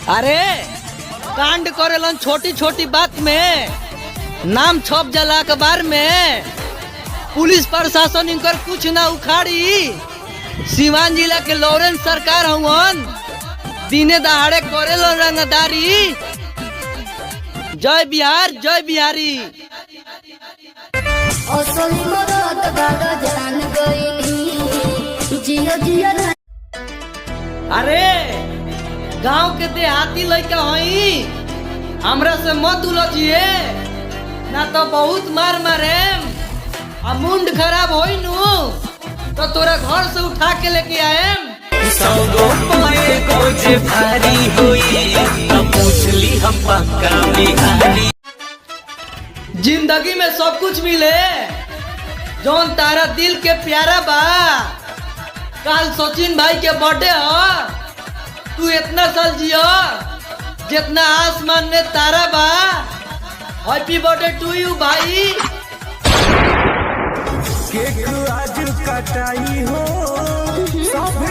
अरे कांड करेलन छोटी छोटी बात में, नाम छप जाला अखबार में, पुलिस प्रशासन इनकर कुछ ना उखाड़ी। सिवान जिला के लॉरेंस सरकार हवन, दिने दहाड़े करेलन रंगदारी। जय बिहार जय बिहारी। अरे गांव के देहाती लड़का हई, हमरा से मत उलझिए ना तो बहुत मार मारे आ मुंड खराब होई नु तो तोरा घर से उठा के लेके आएम। भारी होई पूछली हम पक्का बिहारी। जिंदगी में सब कुछ मिले जौन तारा दिल के प्यारा बा। कल सचिन भाई के बर्थडे हो, तू इतना साल जियो जितना आसमान में तारा बा। हैप्पी बर्थडे टू यू भाई। केक आज कटाई हो सब